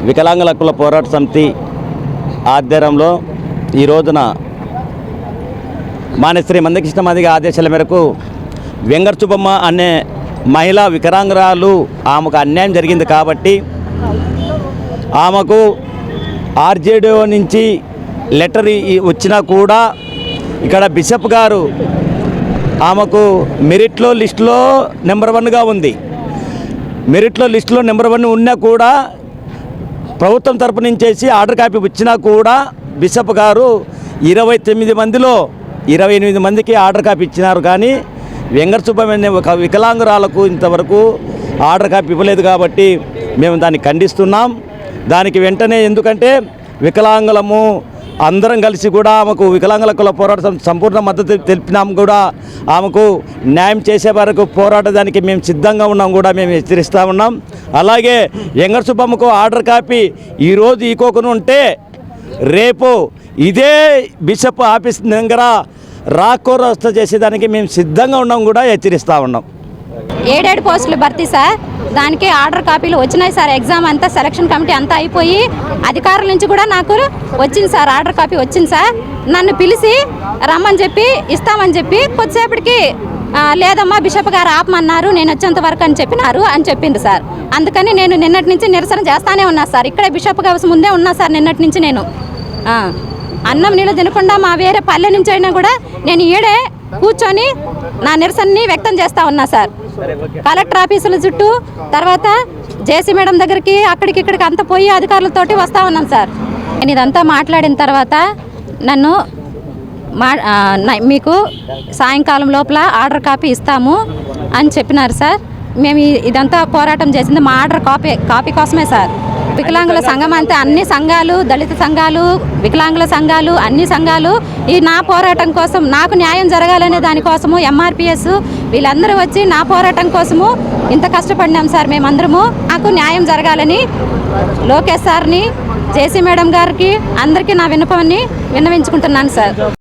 వికలాంగుల హక్కుల పోరాట సమితి ఆధ్వర్యంలో ఈ రోజున మానేశ్రీ మందకృష్ణ మాదిగ ఆదేశాల మేరకు వెంగర్ సుబ్బమ్మ అనే మహిళా వికలాంగురాలు ఆమెకు అన్యాయం జరిగింది కాబట్టి ఆమెకు ఆర్జేడీఓ నుంచి లెటర్ వచ్చినా కూడా ఇక్కడ బిషప్ గారు ఆమెకు మెరిట్లో లిస్టులో నెంబర్ 1గా ఉంది. మెరిట్లో లిస్టులో నెంబర్ 1 ఉన్నా కూడా ప్రభుత్వం తరపు నుంచి ఆర్డర్ కాపీ వచ్చినా కూడా బిషప్ గారు 29 మందిలో 28 మందికి ఆర్డర్ కాపీ ఇచ్చినారు. కానీ వెంగర్ సుబ్బమ్మ ఒక వికలాంగురాలకు ఇంతవరకు ఆర్డర్ కాపీ ఇవ్వలేదు కాబట్టి మేము దాన్ని ఖండిస్తున్నాం. దానికి వెంటనే ఎందుకంటే వికలాంగులము అందరం కలిసి కూడా ఆమెకు వికలాంగుల హక్కుల పోరాటం సంపూర్ణ మద్దతు తెలిపినాం. కూడా ఆమెకు న్యాయం చేసే వరకు పోరాటడానికి మేము సిద్ధంగా ఉన్నాం కూడా మేము హెచ్చరిస్తూ ఉన్నాం. అలాగే వెంగర్ సుబ్బమ్మకు ఆర్డర్ కాపీ ఈరోజు ఈకోకుండా ఉంటే రేపు ఇదే బిషప్ ఆఫీస్ దగ్గర రాకోరస్త చేసేదానికి మేము సిద్ధంగా ఉన్నాం కూడా హెచ్చరిస్తూ ఉన్నాం. 7 పోస్టులు భర్తీ సార్. దానికి ఆర్డర్ కాపీలు వచ్చినాయి సార్. ఎగ్జామ్ అంతా సెలక్షన్ కమిటీ అంతా అయిపోయి అధికారుల నుంచి కూడా నాకు వచ్చింది సార్, ఆర్డర్ కాపీ వచ్చింది సార్. నన్ను పిలిచి రమ్మని చెప్పి ఇస్తామని చెప్పి కొద్దిసేపటికి లేదమ్మా బిషప్ గారు ఆపమన్నారు, నేను వచ్చేంత వరకు అని చెప్పినారు అని చెప్పింది సార్. అందుకని నేను నిన్నటి నుంచి నిరసన చేస్తానే ఉన్నా సార్. ఇక్కడే బిషప్ గారు ముందే ఉన్నా సార్. నిన్నటి నుంచి నేను అన్నం నీళ్ళు తినకుండా మా వేరే పల్లె నుంచి అయినా కూడా నేను ఈడే కూర్చొని నా నిరసనని వ్యక్తం చేస్తూ ఉన్నా సార్. కలెక్టర్ ఆఫీసుల చుట్టూ, తర్వాత జేసీ మేడం దగ్గరికి అక్కడికి ఇక్కడికి అంతా పోయి అధికారులతోటి వస్తూ ఉన్నాం సార్. నేను ఇదంతా మాట్లాడిన తర్వాత నన్ను మీకు సాయంకాలం లోపల ఆర్డర్ కాపీ ఇస్తాము అని చెప్పినారు సార్. మేము ఇదంతా పోరాటం చేసింది మా ఆర్డర్ కాపీ కోసమే సార్. వికలాంగుల సంఘం అంతా అన్ని సంఘాలు, దళిత సంఘాలు, వికలాంగుల సంఘాలు, అన్ని సంఘాలు ఈ నా పోరాటం కోసం, నాకు న్యాయం జరగాలనే దానికోసము ఎంఆర్పిఎస్ వీళ్ళందరూ వచ్చి నా పోరాటం కోసము ఇంత కష్టపడినాం సార్. మేమందరము నాకు న్యాయం జరగాలని లోకేష్ సార్ని, జేసీ మేడం గారికి అందరికీ నా విన్నపాన్ని విన్నవించుకుంటున్నాను సార్.